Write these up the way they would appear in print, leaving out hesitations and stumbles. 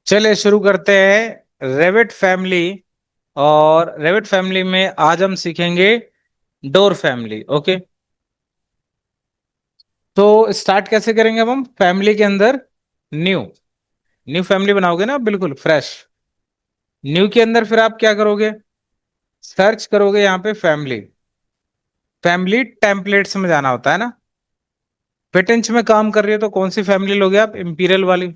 चलिए शुरू करते हैं रेविट फैमिली। और रेविट फैमिली में आज हम सीखेंगे डोर फैमिली। ओके, तो स्टार्ट कैसे करेंगे अब हम फैमिली के अंदर न्यू न्यू फैमिली बनाओगे ना, बिल्कुल फ्रेश। न्यू के अंदर फिर आप क्या करोगे? सर्च करोगे यहाँ पे फैमिली। फैमिली टेम्पलेट्स में जाना होता है ना। फिटिंच में काम कर रही हो तो कौन सी फैमिली लोगे आप? इंपीरियल वाली।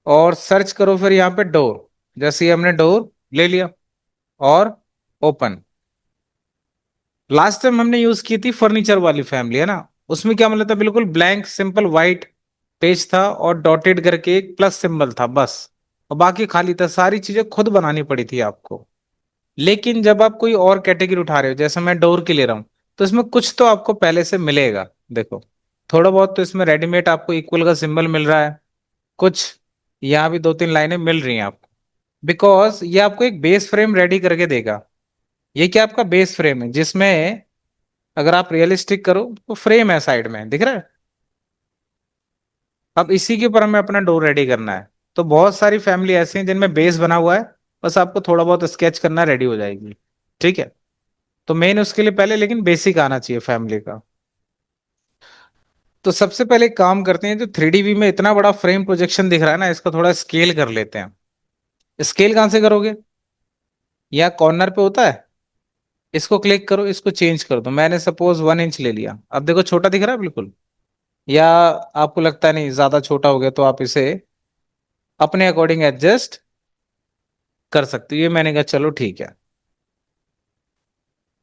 और सर्च करो फिर यहाँ पे डोर। जैसे ही हमने डोर ले लिया और ओपन। लास्ट टाइम हमने यूज की थी फर्नीचर वाली फैमिली, है ना। उसमें क्या मतलब था? बिल्कुल ब्लैंक सिंपल व्हाइट पेज था और डॉटेड करके एक प्लस सिंबल था बस। और बाकी खाली था, सारी चीजें खुद बनानी पड़ी थी आपको। लेकिन जब आप कोई और कैटेगरी उठा रहे हो, जैसे मैं डोर की ले रहा हूं, तो इसमें कुछ तो आपको पहले से मिलेगा। देखो, थोड़ा बहुत तो इसमें रेडीमेड आपको इक्वल का सिंबल मिल रहा है। कुछ यहाँ भी दो तीन लाइनें मिल रही हैं आपको, बिकॉज ये आपको एक बेस फ्रेम रेडी करके देगा। ये क्या आपका बेस फ्रेम है, जिसमें अगर आप रियलिस्टिक करो तो फ्रेम है साइड में, दिख रहा है। अब इसी के ऊपर हमें अपना डोर रेडी करना है। तो बहुत सारी फैमिली ऐसी हैं जिनमें बेस बना हुआ है, बस आपको थोड़ा बहुत स्केच करना, रेडी हो जाएगी। ठीक है। तो मेन उसके लिए पहले लेकिन बेसिक आना चाहिए फैमिली का। तो सबसे पहले एक काम करते हैं, जो थ्री डी व्यू में इतना बड़ा फ्रेम प्रोजेक्शन दिख रहा है ना, इसको थोड़ा स्केल कर लेते हैं। स्केल कहाँ से करोगे? यहाँ कॉर्नर पे होता है, इसको क्लिक करो, इसको चेंज कर दो। मैंने सपोज 1 इंच ले लिया, अब देखो छोटा दिख रहा है बिल्कुल। या आपको लगता है नहीं ज्यादा छोटा हो गया, तो आप इसे अपने अकॉर्डिंग एडजस्ट कर सकते हो। ये मैंने कहा चलो ठीक है।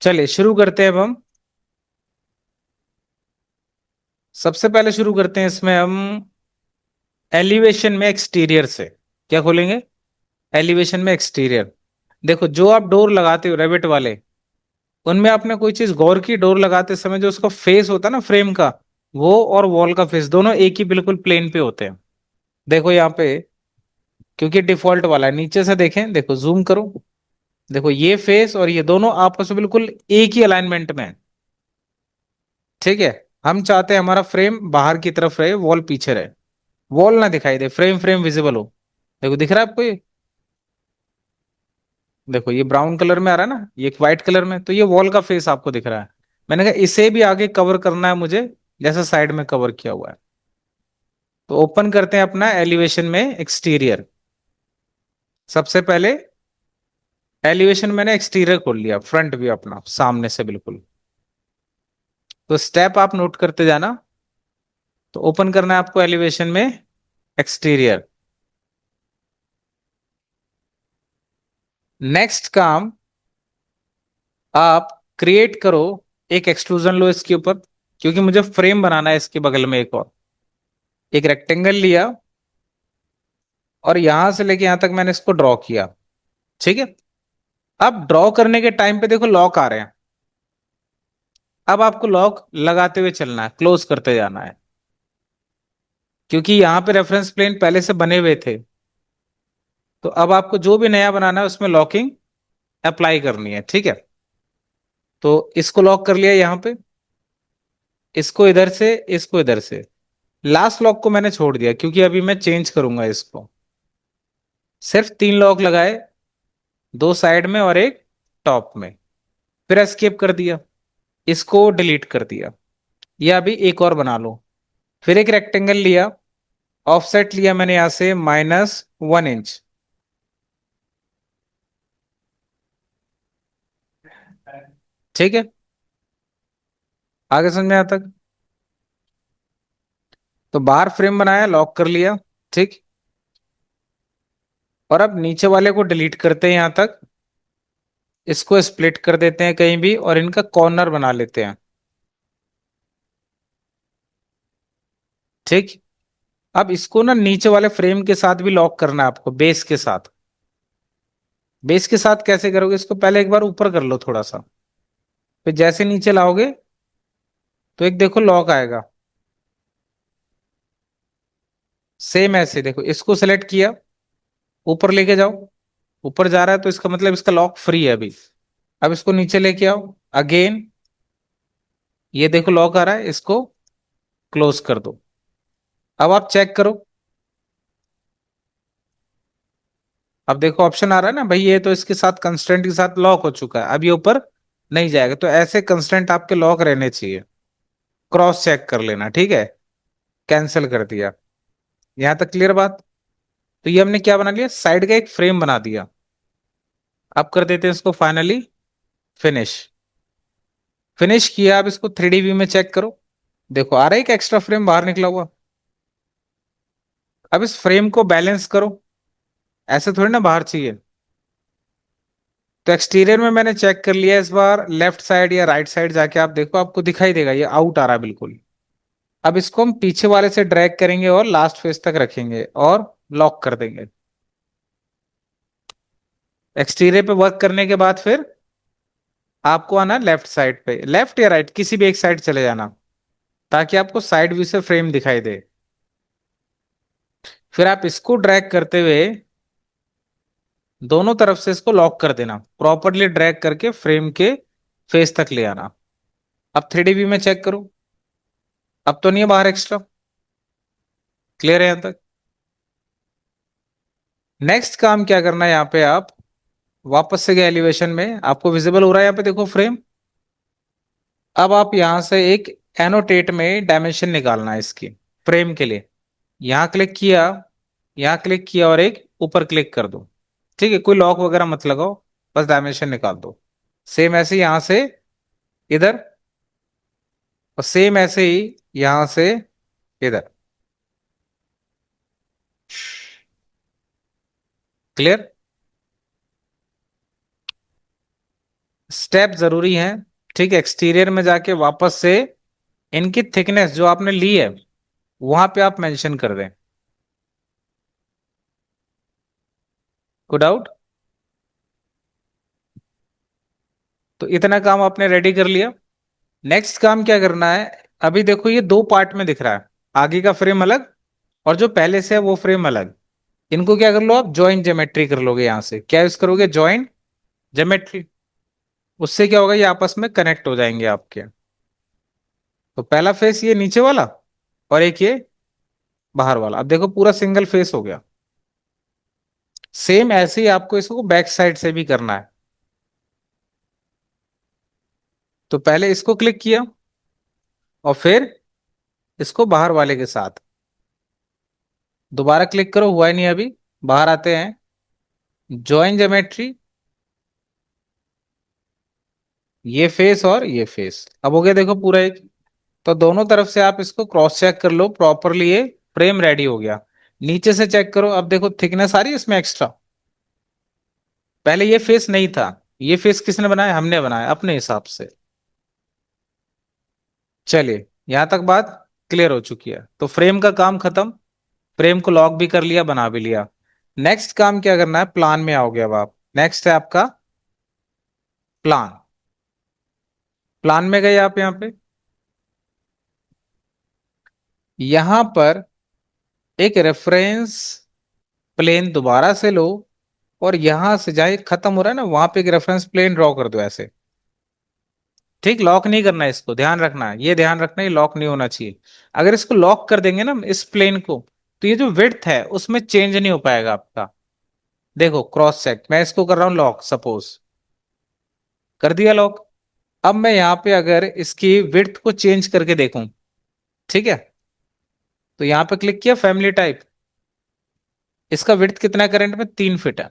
चलिए शुरू करते हैं अब हम। सबसे पहले शुरू करते हैं इसमें हम एलिवेशन में एक्सटीरियर से। क्या खोलेंगे? एलिवेशन में एक्सटीरियर। देखो, जो आप डोर लगाते हो रेविट वाले, उनमें आपने कोई चीज गौर की? डोर लगाते समय जो उसका फेस होता है ना फ्रेम का, वो और वॉल का फेस दोनों एक ही बिल्कुल प्लेन पे होते हैं। देखो यहाँ पे, क्योंकि डिफॉल्ट वाला है, नीचे से देखें, देखो जूम करो। देखो ये फेस और ये दोनों आपस में बिल्कुल एक ही अलाइनमेंट में है। ठीक है। हम चाहते हैं हमारा फ्रेम बाहर की तरफ रहे, वॉल पीछे रहे। वॉल ना दिखाई दे, फ्रेम फ्रेम विजिबल हो। देखो दिख रहा है आपको ये? देखो ये ब्राउन कलर में आ रहा है ना, ये एक व्हाइट कलर में, तो ये वॉल का फेस आपको दिख रहा है। मैंने कहा इसे भी आगे कवर करना है मुझे, जैसा साइड में कवर किया हुआ है। तो ओपन करते हैं अपना एलिवेशन में एक्सटीरियर। सबसे पहले एलिवेशन मैंने एक्सटीरियर खोल लिया, फ्रंट व्यू अपना सामने से बिल्कुल। तो स्टेप आप नोट करते जाना। तो ओपन करना है आपको एलिवेशन में एक्सटीरियर। नेक्स्ट काम, आप क्रिएट करो एक एक्सट्रूजन लो इसके ऊपर, क्योंकि मुझे फ्रेम बनाना है इसके बगल में एक और। एक रेक्टेंगल लिया और यहां से लेके यहां तक मैंने इसको ड्रॉ किया। ठीक है। अब ड्रॉ करने के टाइम पे देखो लॉक आ रहे हैं। अब आपको लॉक लगाते हुए चलना है, क्लोज करते जाना है, क्योंकि यहाँ पे रेफरेंस प्लेन पहले से बने हुए थे। तो अब आपको जो भी नया बनाना है उसमें लॉकिंग अप्लाई करनी है। ठीक है। तो इसको लॉक कर लिया यहाँ पे, इसको इधर से, इसको इधर से। लास्ट लॉक को मैंने छोड़ दिया क्योंकि अभी मैं चेंज करूंगा इसको। सिर्फ 3 लॉक लगाए, दो साइड में और एक टॉप में। फिर एस्केप कर दिया, इसको डिलीट कर दिया। या अभी एक और बना लो। फिर एक रेक्टेंगल लिया, ऑफसेट लिया मैंने यहां से -1 इंच। ठीक है। आगे समझ में आता? तो बाहर फ्रेम बनाया, लॉक कर लिया। ठीक। और अब नीचे वाले को डिलीट करते हैं यहां तक, इसको स्प्लिट कर देते हैं कहीं भी और इनका कॉर्नर बना लेते हैं। ठीक। अब इसको ना नीचे वाले फ्रेम के साथ भी लॉक करना है आपको, बेस के साथ। बेस के साथ कैसे करोगे? इसको पहले एक बार ऊपर कर लो थोड़ा सा, फिर जैसे नीचे लाओगे तो एक देखो लॉक आएगा। सेम ऐसे देखो, इसको सेलेक्ट किया, ऊपर लेके जाओ। ऊपर जा रहा है तो इसका मतलब इसका लॉक फ्री है अभी। अब इसको नीचे लेके आओ अगेन, ये देखो लॉक आ रहा है, इसको क्लोज कर दो। अब आप चेक करो, अब देखो ऑप्शन आ रहा है ना भाई, ये तो इसके साथ कंस्ट्रेंट के साथ लॉक हो चुका है, अब ये ऊपर नहीं जाएगा, तो ऐसे कंस्ट्रेंट आपके लॉक रहने चाहिए। क्रॉस चेक कर लेना, ठीक है। कैंसिल कर दिया। यहां तक क्लियर बात। तो ये हमने क्या बना लिया, साइड का एक फ्रेम बना दिया। अब कर देते हैं इसको फाइनली फिनिश। फिनिश किया, अब इसको 3D व्यू में चेक करो। देखो आ रहा है एक एक्स्ट्रा फ्रेम बाहर निकला हुआ। अब इस फ्रेम को बैलेंस करो, ऐसे थोड़ी ना बाहर चाहिए। तो एक्सटीरियर में मैंने चेक कर लिया, इस बार लेफ्ट साइड या राइट साइड जाके आप देखो, आपको दिखाई देगा ये आउट आ रहा है बिल्कुल। अब इसको हम पीछे वाले से ड्रैग करेंगे और लास्ट फेस तक रखेंगे और लॉक कर देंगे। एक्सटीरियर पे वर्क करने के बाद फिर आपको आना लेफ्ट साइड पे, लेफ्ट या राइट किसी भी एक साइड चले जाना, ताकि आपको साइड व्यू से फ्रेम दिखाई दे। फिर आप इसको ड्रैग करते हुए दोनों तरफ से इसको लॉक कर देना, प्रॉपरली ड्रैग करके फ्रेम के फेस तक ले आना। अब 3D व्यू में चेक करो, अब तो नहीं है बाहर एक्स्ट्रा। क्लियर है यहां तक। नेक्स्ट काम क्या करना है, यहाँ पे आप वापस से गए एलिवेशन में, आपको विजिबल हो रहा है यहाँ पे देखो फ्रेम। अब आप यहां से एक एनोटेट में डायमेंशन निकालना है इसकी, फ्रेम के लिए। यहां क्लिक किया, यहां क्लिक किया और एक ऊपर क्लिक कर दो। ठीक है, कोई लॉक वगैरह मत लगाओ, बस डायमेंशन निकाल दो। सेम ऐसे यहां से इधर, और सेम ऐसे ही यहां से इधर। क्लियर। स्टेप जरूरी है। ठीक है, एक्सटीरियर में जाके वापस से इनकी थिकनेस जो आपने ली है वहां पे आप मेंशन कर दें। कोई डाउट। तो इतना काम आपने रेडी कर लिया। नेक्स्ट काम क्या करना है, अभी देखो ये दो पार्ट में दिख रहा है, आगे का फ्रेम अलग और जो पहले से है वो फ्रेम अलग। इनको क्या कर लो आप, जॉइंट ज्योमेट्री कर लोगे। यहां से क्या यूज करोगे, जॉइंट ज्योमेट्री। उससे क्या होगा, ये आपस में कनेक्ट हो जाएंगे आपके। तो पहला फेस ये नीचे वाला और एक ये बाहर वाला, अब देखो पूरा सिंगल फेस हो गया। सेम ऐसे ही आपको इसको बैक साइड से भी करना है। तो पहले इसको क्लिक किया और फिर इसको बाहर वाले के साथ दोबारा क्लिक करो, हुआ ही नहीं अभी। बाहर आते हैं, जॉइन ज्योमेट्री, ये फेस और ये फेस, अब हो गया देखो पूरा एक। तो दोनों तरफ से आप इसको क्रॉस चेक कर लो प्रॉपरली, ये फ्रेम रेडी हो गया। नीचे से चेक करो, अब देखो थिकनेस आ रही है इसमें एक्स्ट्रा। पहले ये फेस नहीं था, ये फेस किसने बनाया, हमने बनाया अपने हिसाब से। चलिए, यहां तक बात क्लियर हो चुकी है, तो फ्रेम का काम खत्म। फ्रेम को लॉक भी कर लिया, बना भी लिया। नेक्स्ट काम क्या करना है, प्लान में आओगे अब आप। नेक्स्ट है आपका प्लान। प्लान में गए आप, यहाँ पे यहां पर एक रेफरेंस प्लेन दोबारा से लो, और यहां से जहां ये खत्म हो रहा है ना वहां पे एक रेफरेंस प्लेन ड्रॉ कर दो ऐसे। ठीक, लॉक नहीं करना है इसको, ध्यान रखना है, ये ध्यान रखना है, ये लॉक नहीं होना चाहिए। अगर इसको लॉक कर देंगे ना इस प्लेन को, तो ये जो विड्थ है उसमें चेंज नहीं हो पाएगा आपका। देखो क्रॉस चेक, मैं इसको कर रहा हूं लॉक, सपोज कर दिया लॉक। अब मैं यहाँ पे अगर इसकी विड्थ को चेंज करके देखूं, ठीक है, तो यहाँ पे क्लिक किया फैमिली टाइप, इसका विड्थ कितना है करंट में, 3 फीट है।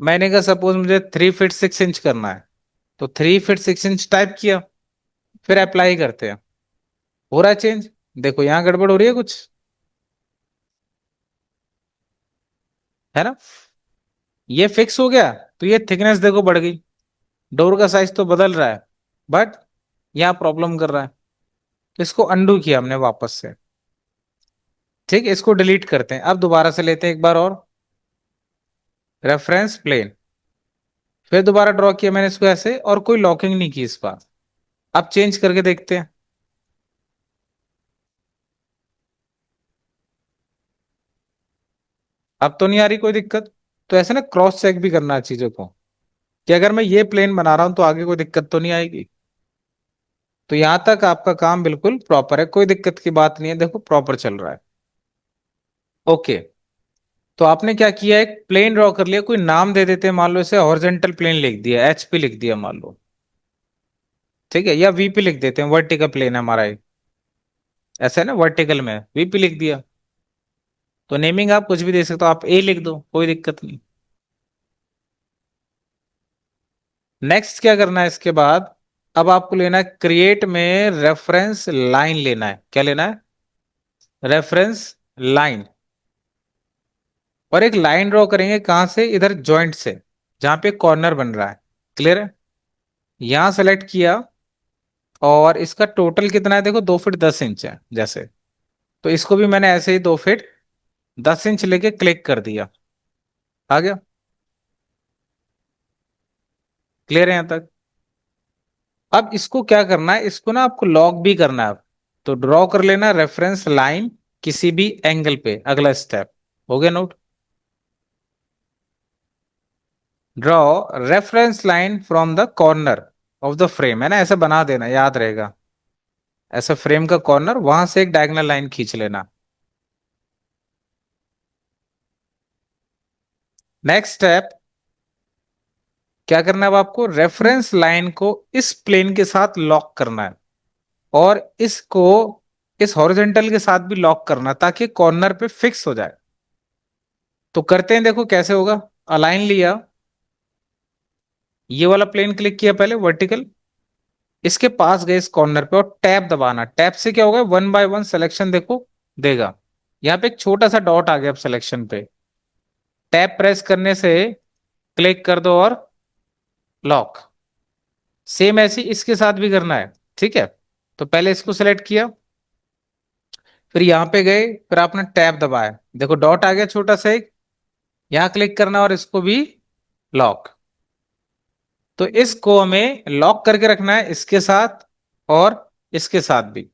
मैंने कहा सपोज मुझे 3 फीट 6 इंच करना है, तो 3 फीट 6 इंच टाइप किया, फिर अप्लाई करते हैं। हो रहा है चेंज। देखो यहाँ गड़बड़ हो रही है कुछ, है ना। ये फिक्स हो गया, तो ये थिकनेस देखो बढ़ गई, डोर का साइज तो बदल रहा है, बट यहाँ प्रॉब्लम कर रहा है। तो इसको अंडू किया हमने वापस से। ठीक है, इसको डिलीट करते हैं, अब दोबारा से लेते हैं एक बार और, रेफरेंस प्लेन, फिर दोबारा ड्रॉ किया मैंने इसको ऐसे, और कोई लॉकिंग नहीं की इस बार। अब चेंज करके देखते हैं। अब तो नहीं आ रही कोई दिक्कत। तो ऐसे ना क्रॉस चेक भी करना है चीजों को, कि अगर मैं ये प्लेन बना रहा हूं तो आगे कोई दिक्कत तो नहीं आएगी। तो यहां तक आपका काम बिल्कुल प्रॉपर है, कोई दिक्कत की बात नहीं है, देखो प्रॉपर चल रहा है। ओके। तो आपने क्या किया, एक प्लेन ड्रॉ कर लिया, कोई नाम दे देते हैं, मान लो इसे हॉरिजॉन्टल प्लेन लिख दिया, HP लिख दिया मान लो, ठीक है, या VP लिख देते हैं, वर्टिकल प्लेन है हमारा ये, ऐसा है ना, वर्टिकल में VP लिख दिया। तो नेमिंग आप कुछ भी दे सकते हो, आप A लिख दो, कोई दिक्कत नहीं। नेक्स्ट क्या करना है इसके बाद, अब आपको लेना है क्रिएट में रेफरेंस लाइन लेना है, क्या लेना है, रेफरेंस लाइन। और एक लाइन ड्रॉ करेंगे कहां से, इधर जॉइंट से, जहां पे कॉर्नर बन रहा है, क्लियर है। यहां सेलेक्ट किया, और इसका टोटल कितना है देखो, 2 फीट 10 इंच है जैसे। तो इसको भी मैंने ऐसे ही 2 फीट 10 इंच लेके क्लिक कर दिया, आ गया, क्लियर है यहां तक। अब इसको क्या करना है, इसको ना आपको लॉक भी करना है। तो ड्रॉ कर लेना रेफरेंस लाइन किसी भी एंगल पे, अगला स्टेप हो गया note. Draw reference line from the corner of the frame, है ना, ऐसा बना देना, याद रहेगा। ऐसा फ्रेम का कॉर्नर, वहां से एक डायगोनल लाइन खींच लेना। नेक्स्ट स्टेप क्या करना है, अब आपको रेफरेंस लाइन को इस प्लेन के साथ लॉक करना है, और इसको इस हॉरिजॉन्टल के साथ भी लॉक करना, ताकि कॉर्नर पे फिक्स हो जाए। तो करते हैं, देखो कैसे होगा। अलाइन लिया, ये वाला प्लेन क्लिक किया पहले वर्टिकल, इसके पास गए इस कॉर्नर पे, और टैब दबाना, टैब से क्या होगा, 1 बाय 1 सिलेक्शन देखो देगा। यहाँ पे एक छोटा सा डॉट आ गया अब सिलेक्शन पे, टैब प्रेस करने से क्लिक कर दो और लॉक। सेम ऐसे ही इसके साथ भी करना है, ठीक है। तो पहले इसको सिलेक्ट किया, फिर यहाँ पे गए, फिर आपने टैब दबाया, देखो डॉट आ गया छोटा सा एक, यहाँ क्लिक करना और इसको भी लॉक। तो इसको हमें लॉक करके रखना है इसके साथ और इसके साथ भी।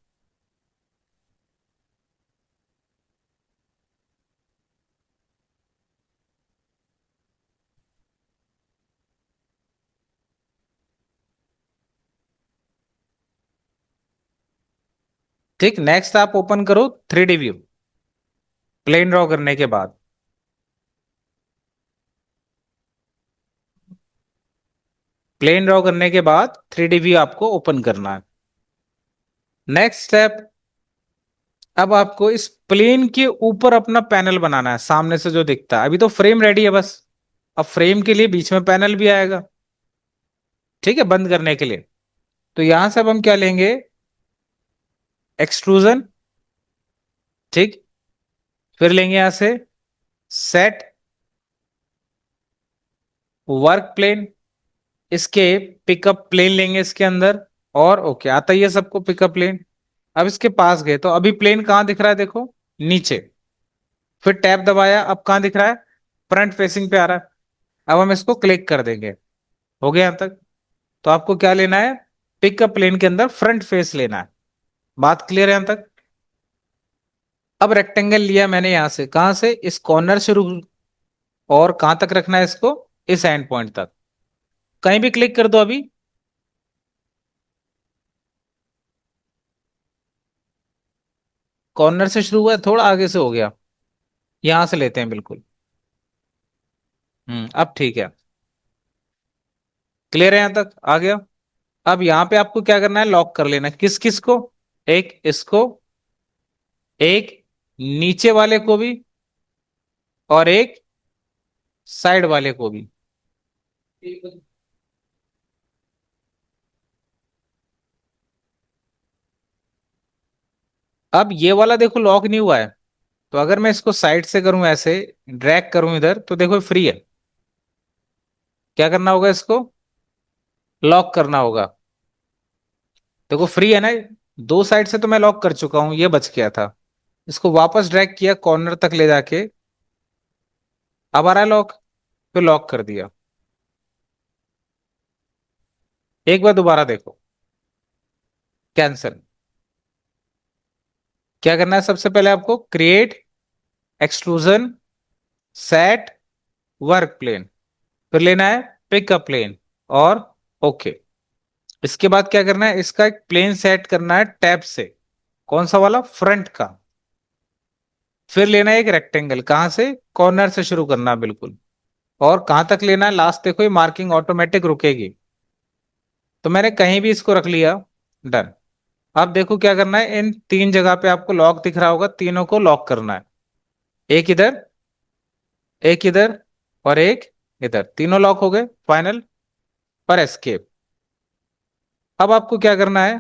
ठीक, नेक्स्ट आप ओपन करो 3D व्यू, प्लेन ड्रॉ करने के बाद। प्लेन ड्रॉ करने के बाद 3D व्यू आपको ओपन करना है। नेक्स्ट स्टेप, अब आपको इस प्लेन के ऊपर अपना पैनल बनाना है, सामने से जो दिखता है। अभी तो फ्रेम रेडी है बस, अब फ्रेम के लिए बीच में पैनल भी आएगा, ठीक है, बंद करने के लिए। तो यहां से अब हम क्या लेंगे, एक्सट्रूजन, ठीक, फिर लेंगे यहां से सेट वर्क प्लेन, इसके पिकअप प्लेन लेंगे इसके अंदर, और ओके आता ही है सबको पिकअप प्लेन। अब इसके पास गए, तो अभी प्लेन कहां दिख रहा है देखो, नीचे। फिर टैब दबाया, अब कहां दिख रहा है, फ्रंट फेसिंग पे आ रहा है। अब हम इसको क्लिक कर देंगे, हो गया यहां तक। तो आपको क्या लेना है, पिकअप प्लेन के अंदर फ्रंट फेस लेना है। बात क्लियर है यहां तक। अब रेक्टेंगल लिया मैंने, यहां से कहां से, इस कॉर्नर से और कहां तक रखना है इसको, इस एंड पॉइंट तक। कहीं भी क्लिक कर दो अभी, कॉर्नर से शुरू हुआ है, थोड़ा आगे से हो गया, यहां से लेते हैं बिल्कुल। अब ठीक है, क्लियर है यहां तक, आ गया। अब यहां पे आपको क्या करना है, लॉक कर लेना, किस किस को, एक इसको, एक नीचे वाले को भी, और एक साइड वाले को भी। अब ये वाला देखो लॉक नहीं हुआ है, तो अगर मैं इसको साइड से करूं, ऐसे ड्रैग करूं इधर, तो देखो फ्री है। क्या करना होगा, इसको लॉक करना होगा। देखो फ्री है ना, दो साइड से तो मैं लॉक कर चुका हूं, ये बच गया था। इसको वापस ड्रैग किया कॉर्नर तक ले जाके, अब आ रहा है लॉक, फिर लॉक कर दिया। एक बार दोबारा देखो, कैंसिल। क्या करना है, सबसे पहले आपको create extrusion set work plane, फिर लेना है पिक अ प्लेन, और ओके। इसके बाद क्या करना है, इसका एक प्लेन सेट करना है टैब से, कौन सा वाला, फ्रंट का। फिर लेना है एक रेक्टेंगल, कहां से, कॉर्नर से शुरू करना है बिल्कुल। और कहां तक लेना है, लास्ट देखो ये मार्किंग ऑटोमेटिक रुकेगी। तो मैंने कहीं भी इसको रख लिया। डन। अब देखो क्या करना है, इन तीन जगह पे आपको लॉक दिख रहा होगा, तीनों को लॉक करना है। एक इधर, एक इधर, और एक इधर, तीनों लॉक हो गए फाइनल। पर एस्केप। अब आपको क्या करना है,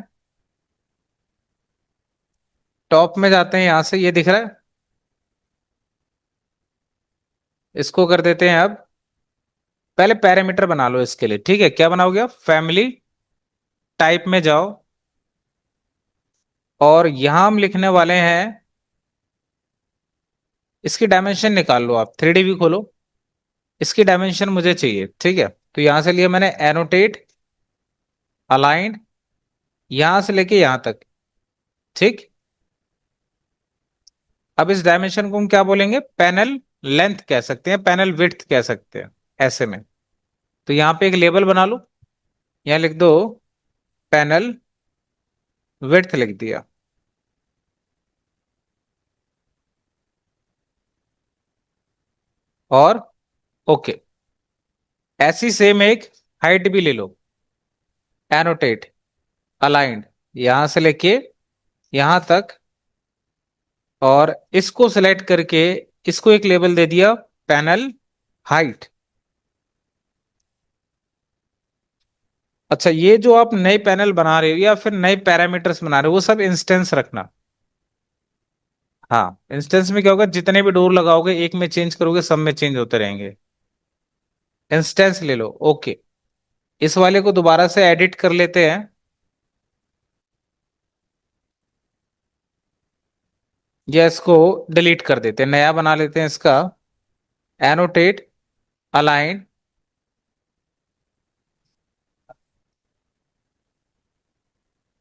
टॉप में जाते हैं, यहां से ये दिख रहा है, इसको कर देते हैं अब। पहले पैरामीटर बना लो इसके लिए, ठीक है, क्या बनाओगे आप, फैमिली टाइप में जाओ, और यहां हम लिखने वाले हैं, इसकी डायमेंशन निकाल लो आप, 3D व्यू खोलो, इसकी डायमेंशन मुझे चाहिए, ठीक है। तो यहां से लिया मैंने एनोटेट, अलाइन, यहां से लेके यहां तक, ठीक। अब इस डायमेंशन को हम क्या बोलेंगे, पैनल लेंथ कह सकते हैं, पैनल विड्थ कह सकते हैं, ऐसे में। तो यहां पे एक लेबल बना लो, यहां लिख दो पैनल विड्थ, लिख दिया। और ओके। ऐसी सेम एक हाइट भी ले लो, एनोटेट, अलाइंड, यहां से लेके यहां तक, और इसको सिलेक्ट करके इसको एक लेबल दे दिया, पैनल हाइट। अच्छा, ये जो आप नए पैनल बना रहे हो या फिर नए पैरामीटर्स बना रहे हो, वो सब इंस्टेंस रखना। हाँ, इंस्टेंस में क्या होगा, जितने भी डोर लगाओगे एक में चेंज करोगे, सब में चेंज होते रहेंगे। इंस्टेंस ले लो, ओके। इस वाले को दोबारा से एडिट कर लेते हैं, या इसको डिलीट कर देते हैं, नया बना लेते हैं इसका, एनोटेट, अलाइन,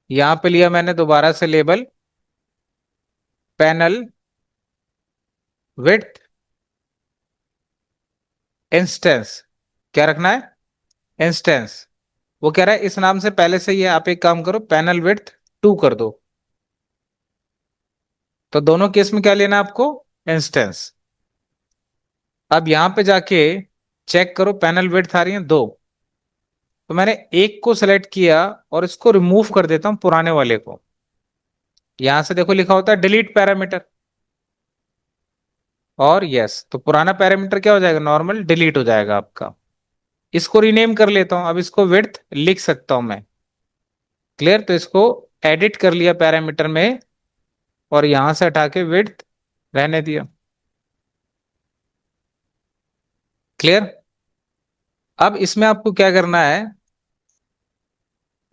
यहां पे लिया मैंने दोबारा से लेबल, पैनल विड्थ, इंस्टेंस, क्या रखना है, इंस्टेंस। वो कह रहा है इस नाम से पहले से ही है, आप एक काम करो, पैनल विड्थ 2 कर दो। तो दोनों केस में क्या लेना है आपको, इंस्टेंस। अब यहां पे जाके चेक करो, पैनल विड्थ आ रही है 2। तो मैंने एक को सिलेक्ट किया और इसको रिमूव कर देता हूं, पुराने वाले को। यहां से देखो लिखा होता है डिलीट पैरामीटर, और यस, तो पुराना पैरामीटर क्या हो जाएगा, नॉर्मल डिलीट हो जाएगा आपका। इसको रीनेम कर लेता हूं, अब इसको विड्थ लिख सकता हूं मैं। क्लियर, तो इसको एडिट कर लिया पैरामीटर में, और यहां से हटा के विड्थ रहने दिया। क्लियर। अब इसमें आपको क्या करना है,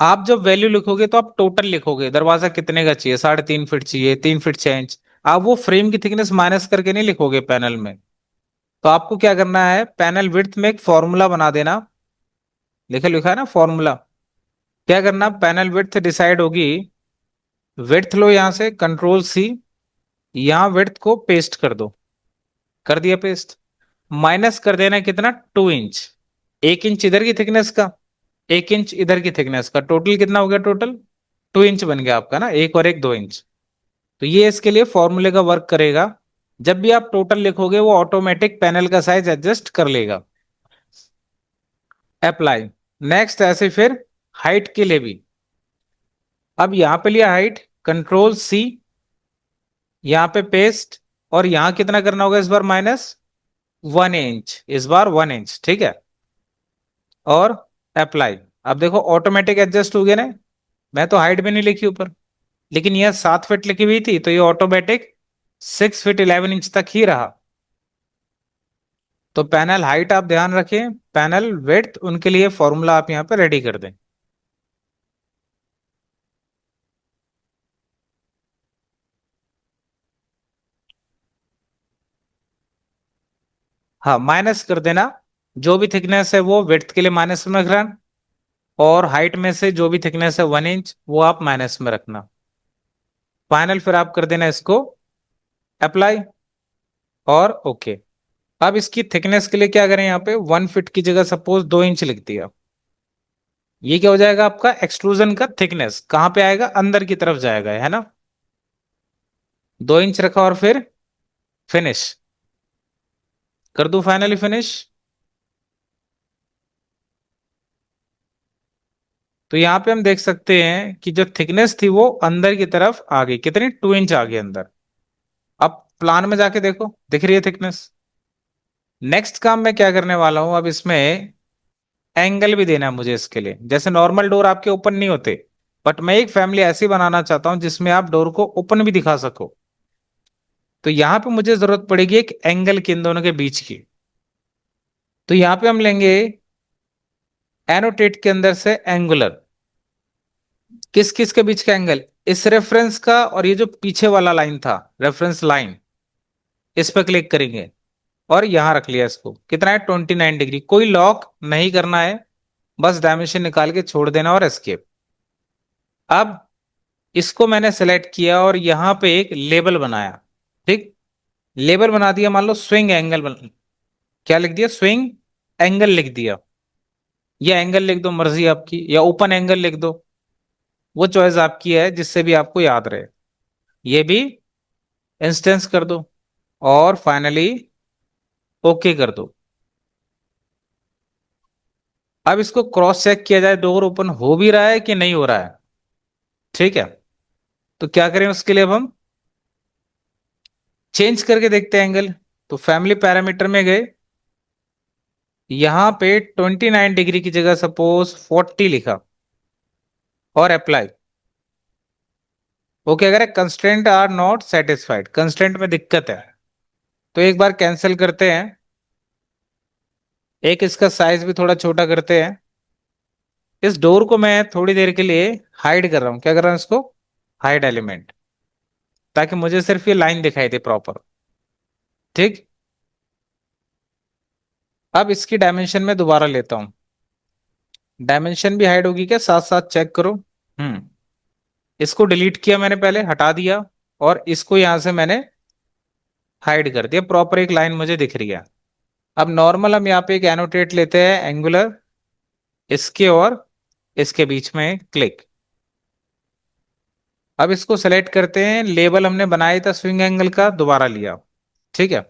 आप जब वैल्यू लिखोगे तो आप टोटल लिखोगे, दरवाजा कितने का चाहिए, 3.5 फीट चाहिए, 3 फीट 6 इंच। आप वो फ्रेम की थिकनेस माइनस करके नहीं लिखोगे पैनल में। तो आपको क्या करना है, पैनल विड्थ में एक फॉर्मूला बना देना, लिखा लिखा है ना फॉर्मूला। क्या करना, पैनल विड्थ डिसाइड होगी, विड्थ लो यहां से, कंट्रोल सी, यहां विड्थ को पेस्ट कर दो, कर दिया पेस्ट। माइनस कर देना है कितना, 2 इंच, 1 इंच इधर की थिकनेस का, 1 इंच इधर की थिकनेस का, टोटल कितना हो गया, टोटल 2 इंच बन गया आपका ना, एक और एक 2 इंच। तो ये इसके लिए फॉर्मूले का वर्क करेगा। जब भी आप टोटल लिखोगे वो ऑटोमेटिक पैनल का साइज एडजस्ट कर लेगा। अप्लाई। नेक्स्ट ऐसे फिर हाइट के लिए भी, अब यहां पे लिया हाइट, कंट्रोल सी, यहां पे पेस्ट, और यहां कितना करना होगा इस बार, -1 इंच, इस बार 1 इंच, ठीक है। और अप्लाई। अब देखो ऑटोमेटिक एडजस्ट हो गया ना। मैं तो हाइट भी नहीं लिखी ऊपर, लेकिन यह 7 फीट लिखी हुई थी, तो ये ऑटोमेटिक 6 फीट 11 इंच तक ही रहा। तो पैनल हाइट आप ध्यान रखें, पैनल विड्थ, उनके लिए फॉर्मूला आप यहां पर रेडी कर दें। हाँ, माइनस कर देना, जो भी थिकनेस है वो विड्थ के लिए माइनस में रखना, और हाइट में से जो भी थिकनेस है 1 इंच वो आप माइनस में रखना। फाइनल फिर आप कर देना इसको अप्लाई, और ओके। अब इसकी थिकनेस के लिए क्या करें, यहाँ पे 1 फीट की जगह सपोज 2 इंच लिख दिया। ये क्या हो जाएगा आपका, एक्सट्रूजन का थिकनेस कहां पे आएगा, अंदर की तरफ जाएगा, है ना। 2 इंच रखा, और फिर फिनिश कर दूं, फाइनली फिनिश। तो यहाँ पे हम देख सकते हैं कि जो थिकनेस थी वो अंदर की तरफ आ गई, कितनी, 2 इंच आ गई अंदर। अब प्लान में जाके देखो, दिख रही है थिकनेस। नेक्स्ट काम मैं क्या करने वाला हूं, अब इसमें एंगल भी देना है मुझे इसके लिए। जैसे नॉर्मल डोर आपके ओपन नहीं होते, बट मैं एक फैमिली ऐसी बनाना चाहता हूं जिसमें आप डोर को ओपन भी दिखा सको। तो यहां पे मुझे जरूरत पड़ेगी एक एंगल की, इन दोनों के बीच की। तो यहां पे हम लेंगे एनोटेट के अंदर से एंगुलर। किस किस के बीच का एंगल, इस रेफरेंस का और ये जो पीछे वाला लाइन था, रेफरेंस लाइन, इस पर क्लिक करेंगे और यहां रख लिया इसको। कितना है, 29 डिग्री। कोई लॉक नहीं करना है, बस डायमेंशन निकाल के छोड़ देना और एस्केप। अब इसको मैंने सेलेक्ट किया और यहां पे एक लेबल बनाया। ठीक, लेबल बना दिया, मान लो स्विंग एंगल क्या लिख दिया, स्विंग एंगल लिख दिया, या एंगल लिख दो, मर्जी आपकी, या ओपन एंगल लिख दो, वो चॉइस आपकी है, जिससे भी आपको याद रहे। ये भी इंस्टेंस कर दो और फाइनली ओके कर दो। अब इसको क्रॉस चेक किया जाए, डोर ओपन हो भी रहा है कि नहीं हो रहा है। ठीक है, तो क्या करें उसके लिए, अब हम चेंज करके देखते हैं एंगल। तो फैमिली पैरामीटर में गए, यहां पे 29 डिग्री की जगह सपोज 40 लिखा और अप्लाई। ओके, अगर constraint are not satisfied, constraint में दिक्कत है, तो एक बार कैंसिल करते हैं। एक इसका साइज भी थोड़ा छोटा करते हैं। इस डोर को मैं थोड़ी देर के लिए हाइड कर रहा हूं। क्या कर रहा हूं इसको, हाइड एलिमेंट, ताकि मुझे सिर्फ ये लाइन दिखाई दे प्रॉपर। ठीक, अब इसकी डायमेंशन में दोबारा लेता हूं। डायमेंशन भी हाइड होगी क्या, साथ साथ चेक करो। हम्म, इसको डिलीट किया मैंने, पहले हटा दिया, और इसको यहां से मैंने हाइड कर दिया। प्रॉपर एक लाइन मुझे दिख रही है। अब नॉर्मल हम यहाँ पे एक एनोटेट लेते हैं एंगुलर, इसके और इसके बीच में क्लिक। अब इसको सेलेक्ट करते हैं, लेबल हमने बनाया था स्विंग एंगल का, दोबारा लिया। ठीक है,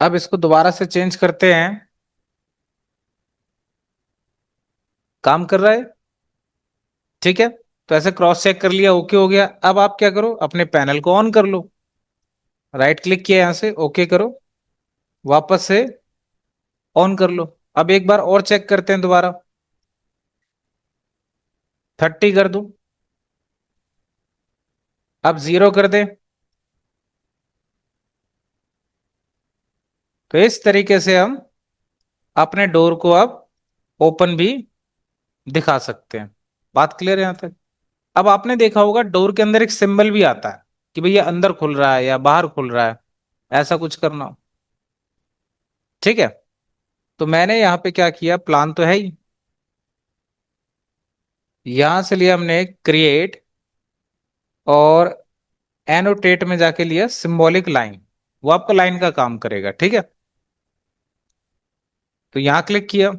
अब इसको दोबारा से चेंज करते हैं। काम कर रहा है, ठीक है। तो ऐसे क्रॉस चेक कर लिया, ओके हो गया। अब आप क्या करो, अपने पैनल को ऑन कर लो। राइट क्लिक किया, यहां से ओके करो, वापस से ऑन कर लो। अब एक बार और चेक करते हैं दोबारा, 30 कर दूं, अब 0 कर दे। तो इस तरीके से हम अपने डोर को अब ओपन भी दिखा सकते हैं। बात क्लियर है यहां तक। अब आपने देखा होगा डोर के अंदर एक सिंबल भी आता है कि भैया अंदर खुल रहा है या बाहर खुल रहा है, ऐसा कुछ करना हो। ठीक है, तो मैंने यहाँ पे क्या किया, प्लान तो है ही, यहां से लिया हमने क्रिएट, और एनोटेट में जाके लिया सिंबॉलिक लाइन। वो आपका लाइन का काम करेगा। ठीक है, तो यहां क्लिक किया,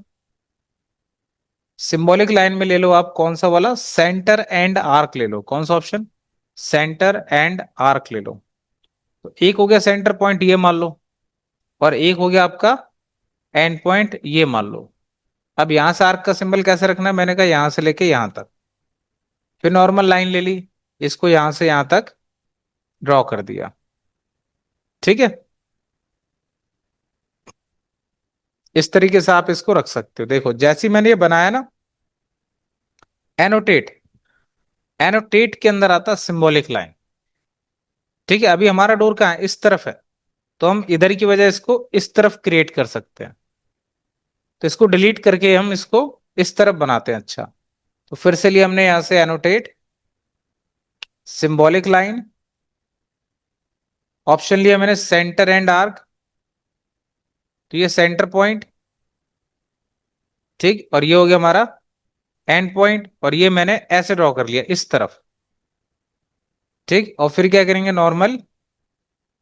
सिंबॉलिक लाइन में ले लो आप कौन सा वाला, सेंटर एंड आर्क ले लो। कौन सा ऑप्शन, सेंटर एंड आर्क ले लो। तो एक हो गया सेंटर पॉइंट, ये मान लो, और एक हो गया आपका एंड पॉइंट, ये मान लो। अब यहां से आर्क का सिंबल कैसे रखना है, मैंने कहा यहां से लेके यहां तक, फिर नॉर्मल लाइन ले ली, इसको यहां से यहां तक ड्रॉ कर दिया। ठीक है, इस तरीके से आप इसको रख सकते हो। देखो जैसे ही मैंने ये बनाया ना, एनोटेट, एनोटेट के अंदर आता सिंबॉलिक लाइन। ठीक है, अभी हमारा डोर कहाँ है, इस तरफ है, तो हम इधर की वजह इसको इस तरफ क्रिएट कर सकते हैं। तो इसको डिलीट करके हम इसको इस तरफ बनाते हैं। अच्छा, तो फिर से लिए हमने यहां से एनोटेट, सिंबॉलिक लाइन, ऑप्शन लिया मैंने सेंटर एंड आर्क, तो ये सेंटर पॉइंट। ठीक, और ये हो गया हमारा एंड पॉइंट, और ये मैंने ऐसे ड्रॉ कर लिया इस तरफ। ठीक, और फिर क्या करेंगे, नॉर्मल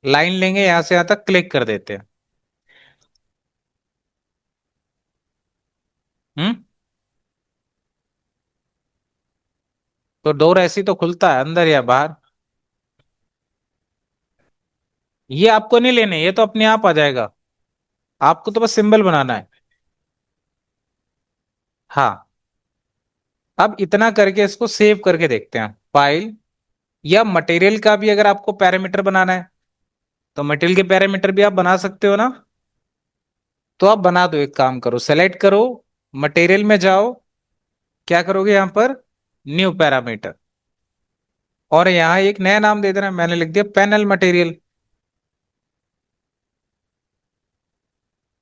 लाइन लेंगे, यहां से यहां तक क्लिक कर देते हैं। हम्म, तो डोर ऐसी तो खुलता है अंदर या बाहर। ये आपको नहीं लेने, ये तो अपने आप आ जाएगा। आपको तो बस सिंबल बनाना है। हाँ। अब इतना करके इसको सेव करके देखते हैं फाइल। या मटेरियल का भी अगर आपको पैरामीटर बनाना है तो मटेरियल के पैरामीटर भी आप बना सकते हो ना। तो आप बना दो, एक काम करो, सेलेक्ट करो, मटेरियल में जाओ, क्या करोगे यहां पर, न्यू पैरामीटर, और यहाँ एक नया नाम दे देना, मैंने लिख दिया पैनल मटेरियल।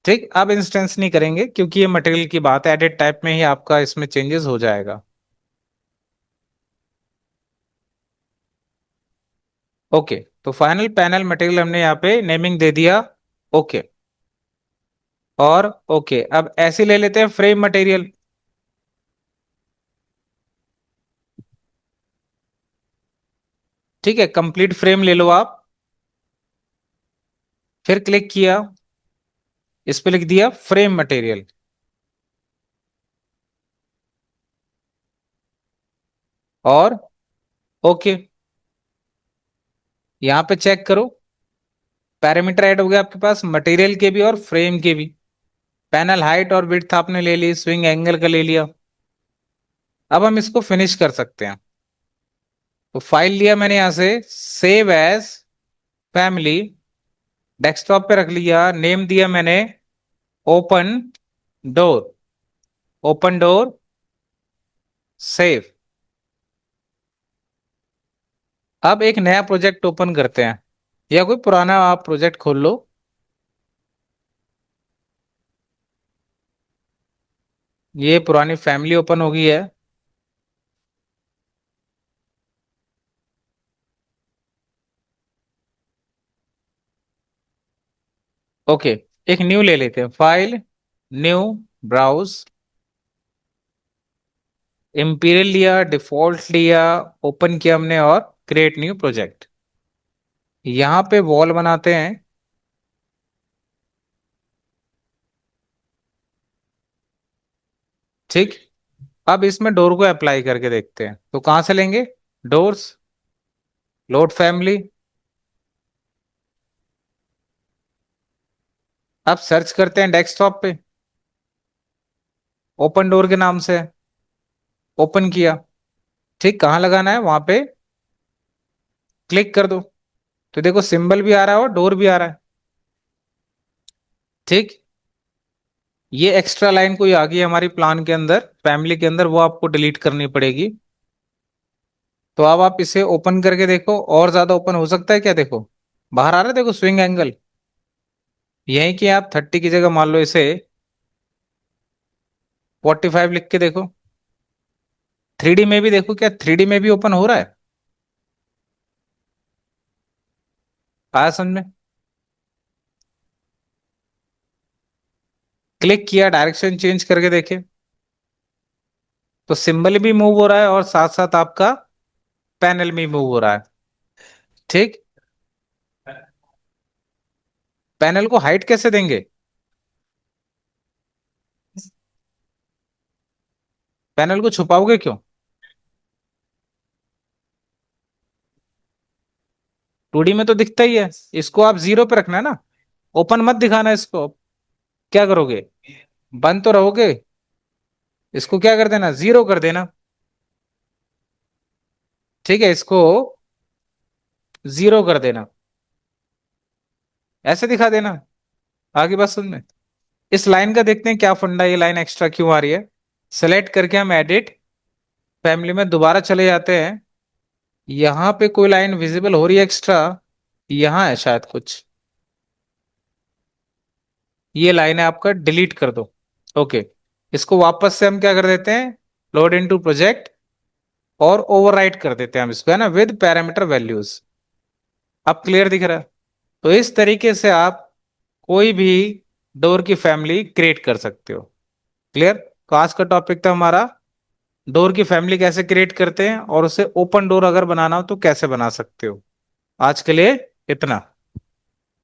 ठीक, अब इंस्टेंस नहीं करेंगे क्योंकि ये मटेरियल की बात है, एडिट टाइप में ही आपका इसमें चेंजेस हो जाएगा। ओके, तो फाइनल पैनल मटेरियल हमने यहाँ पे नेमिंग दे दिया। ओके। और ओके, अब ऐसे ले लेते हैं फ्रेम मटेरियल। ठीक है, कंप्लीट फ्रेम ले लो आप। फिर क्लिक किया, इस पे लिख दिया फ्रेम मटेरियल। और ओके, यहाँ पे चेक करो, पैरामीटर ऐड हो गया आपके पास मटेरियल के भी और फ्रेम के भी। पैनल हाइट और विड्थ आपने ले ली, स्विंग एंगल का ले लिया। अब हम इसको फिनिश कर सकते हैं। तो फाइल लिया मैंने यहां से, सेव एज फैमिली, डेस्कटॉप पे रख लिया, नेम दिया मैंने open door, open door, save. अब एक नया प्रोजेक्ट ओपन करते हैं, या कोई पुराना आप प्रोजेक्ट खोल लो। ये पुरानी फैमिली ओपन हो गई है। ओके, एक न्यू ले लेते हैं, फाइल, न्यू, ब्राउज, इंपीरियल लिया, डिफॉल्ट लिया, ओपन किया हमने, और क्रिएट न्यू प्रोजेक्ट। यहां पे वॉल बनाते हैं। ठीक, अब इसमें डोर को अप्लाई करके देखते हैं, तो कहां से लेंगे, डोर्स, लोड फैमिली। अब सर्च करते हैं डेस्कटॉप पे, ओपन डोर के नाम से, ओपन किया। ठीक, कहाँ लगाना है वहां पे क्लिक कर दो, तो देखो सिंबल भी आ रहा है और डोर भी आ रहा है। ठीक, ये एक्स्ट्रा लाइन कोई आ गई हमारी प्लान के अंदर, फैमिली के अंदर, वो आपको डिलीट करनी पड़ेगी। तो अब आप इसे ओपन करके देखो, और ज्यादा ओपन हो सकता है क्या, देखो बाहर आ रहा है, देखो स्विंग एंगल। यही कि आप 30 की जगह मान लो इसे 45 लिख के देखो। 3D में भी देखो, क्या 3D में भी ओपन हो रहा है, आया समझ में। क्लिक किया, डायरेक्शन चेंज करके देखे, तो सिंबल भी मूव हो रहा है और साथ साथ आपका पैनल भी मूव हो रहा है। ठीक, पैनल को हाइट कैसे देंगे, पैनल को छुपाओगे क्यों, 2D में तो दिखता ही है। इसको आप 0 पे रखना है ना, ओपन मत दिखाना इसको। क्या करोगे, बंद तो रहोगे, इसको क्या कर देना, 0 कर देना। ठीक है, इसको 0 कर देना, ऐसे दिखा देना। आगे बात सुन में, इस लाइन का देखते हैं क्या फंडा, ये लाइन एक्स्ट्रा क्यों आ रही है। सेलेक्ट करके हम एडिट फैमिली में दोबारा चले जाते हैं। यहां पे कोई लाइन विजिबल हो रही है एक्स्ट्रा, यहां है शायद कुछ, ये लाइन है आपका, डिलीट कर दो। ओके, इसको वापस से हम क्या कर देते हैं, लोड इनटू प्रोजेक्ट, और ओवरराइट कर देते हैं हम इसको, है ना, विद पैरामीटर वैल्यूज। अब क्लियर दिख रहा है। तो इस तरीके से आप कोई भी डोर की फैमिली क्रिएट कर सकते हो। क्लियर। तो आज का टॉपिक था हमारा, डोर की फैमिली कैसे क्रिएट करते हैं, और उसे ओपन डोर अगर बनाना हो तो कैसे बना सकते हो। आज के लिए इतना।